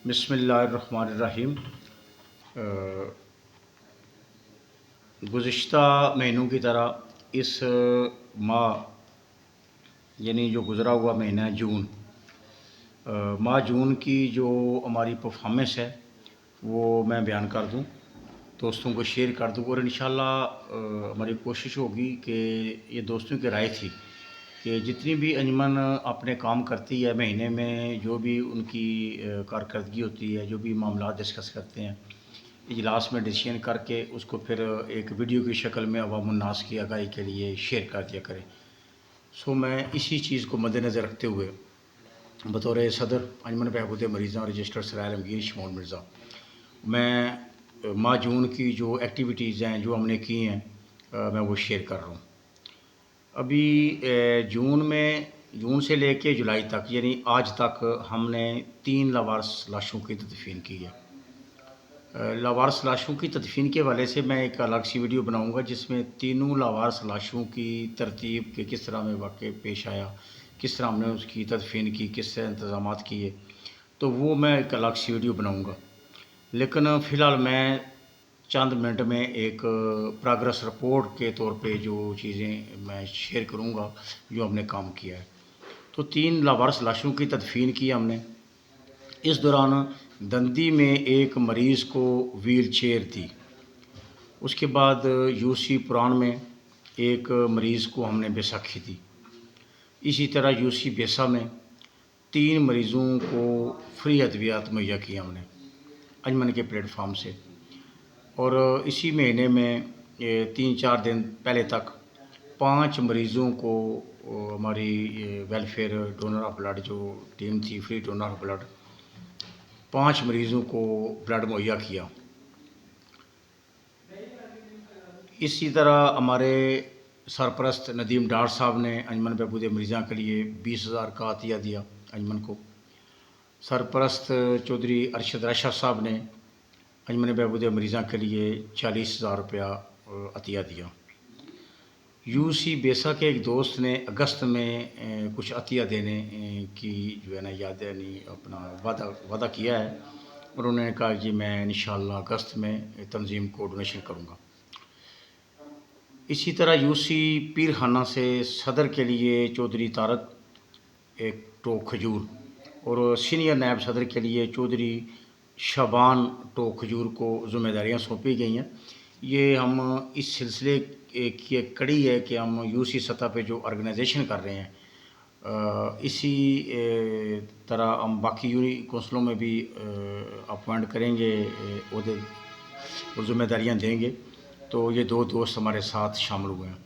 بسم اللہ الرحمن الرحیم۔ گزشتہ مہینوں کی طرح اس ماہ یعنی جو گزرا ہوا مہینہ ہے جون، ماہ جون کی جو ہماری پرفارمنس ہے وہ میں بیان کر دوں، دوستوں کو شیئر کر دوں، اور انشاءاللہ ہماری کوشش ہوگی کہ یہ دوستوں کی رائے تھی کہ جتنی بھی انجمن اپنے کام کرتی ہے مہینے میں، جو بھی ان کی کارکردگی ہوتی ہے، جو بھی معاملات ڈسکس کرتے ہیں، اجلاس میں ڈسیشن کر کے اس کو پھر ایک ویڈیو کی شکل میں عوام الناس کی آگاہی کے لیے شیئر کر دیا کریں۔ میں اسی چیز کو مد نظر رکھتے ہوئے بطور صدر انجمن بہبود مریضاں رجسٹر سرائے عالمگیر شمول مرزا، میں ماہ جون کی جو ایکٹیویٹیز ہیں جو ہم نے کی ہیں میں وہ شیئر کر رہا ہوں۔ ابھی جون سے لے کے جولائی تک یعنی آج تک ہم نے 3 لاوارث لاشوں کی تدفین کی ہے۔ لاوارث لاشوں کی تدفین کے حوالے سے میں ایک الگ سی ویڈیو بناؤں گا جس میں تینوں لاوارث لاشوں کی ترتیب کے کس طرح میں واقع پیش آیا، کس طرح ہم نے اس کی تدفین کی، کس طرح انتظامات کیے، تو وہ میں ایک الگ سی ویڈیو بناؤں گا۔ لیکن فی الحال میں چند منٹ میں ایک پروگریس رپورٹ کے طور پہ جو چیزیں میں شیئر کروں گا جو ہم نے کام کیا ہے۔ تو 3 لاوارث لاشوں کی تدفین کی ہم نے۔ اس دوران دندی میں ایک مریض کو ویل چیئر دی، اس کے بعد یو سی پران میں ایک مریض کو ہم نے بیساکھی دی، اسی طرح یو سی بیسا میں 3 مریضوں کو فری ادویات مہیا کی ہم نے انجمن کے پلیٹ فارم سے، اور اسی مہینے میں 3-4 دن پہلے تک 5 مریضوں کو ہماری ویلفیئر ڈونر آف بلڈ جو ٹیم تھی فری ڈونر آف بلڈ، 5 مریضوں کو بلڈ مہیا کیا۔ اسی طرح ہمارے سرپرست ندیم ڈار صاحب نے انجمن بہبود مریضاں کے لیے 20,000 کا عطیہ دیا انجمن کو۔ سرپرست چودھری ارشد راشا صاحب نے انجمن بہبود مریضاں کے لیے 40,000 روپیہ عطیہ دیا۔ یو سی بیسا کے ایک دوست نے اگست میں کچھ عطیہ دینے کی جو ہے نا اپنا وعدہ کیا ہے، اور انہوں نے کہا کہ میں انشاءاللہ اگست میں تنظیم کو ڈونیشن کروں گا۔ اسی طرح یو سی پیر خانہ سے صدر کے لیے چودھری طارق ایک ٹوک کھجور، اور سینئر نائب صدر کے لیے چودھری شابان ٹوک کھجور کو ذمہ داریاں سونپی گئی ہیں۔ یہ ہم اس سلسلے کی ایک کڑی ہے کہ ہم یو سی سطح پہ جو آرگنائزیشن کر رہے ہیں، اسی طرح ہم باقی یونی کونسلوں میں بھی اپوائنٹ کریں گے عہدے اور ذمہ داریاں دیں گے۔ تو یہ 2 دوست ہمارے ساتھ شامل ہوئے ہیں،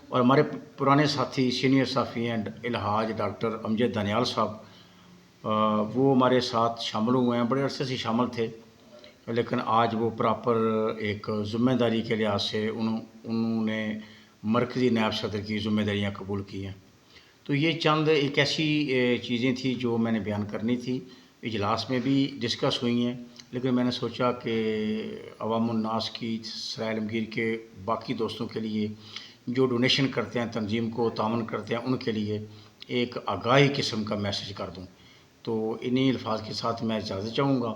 اور ہمارے پرانے ساتھی سینئر صحافی ہیں الحاج ڈاکٹر امجد دانیال صاحب، وہ ہمارے ساتھ شامل ہوئے ہیں، بڑے عرصے سے شامل تھے، لیکن آج وہ پراپر ایک ذمہ داری کے لحاظ سے انہوں نے مرکزی نائب صدر کی ذمہ داریاں قبول کی ہیں۔ تو یہ چند ایک ایسی چیزیں تھیں جو میں نے بیان کرنی تھی، اجلاس میں بھی ڈسکس ہوئی ہیں، لیکن میں نے سوچا کہ عوام الناس کی سرائے عالمگیر کے باقی دوستوں کے لیے جو ڈونیشن کرتے ہیں، تنظیم کو تعاون کرتے ہیں، ان کے لیے ایک آگاہی قسم کا میسیج کر دوں۔ تو انہی الفاظ کے ساتھ میں اجازت چاہوں گا۔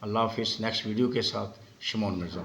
اللہ حافظ۔ نیکسٹ ویڈیو کے ساتھ شمون مرزا۔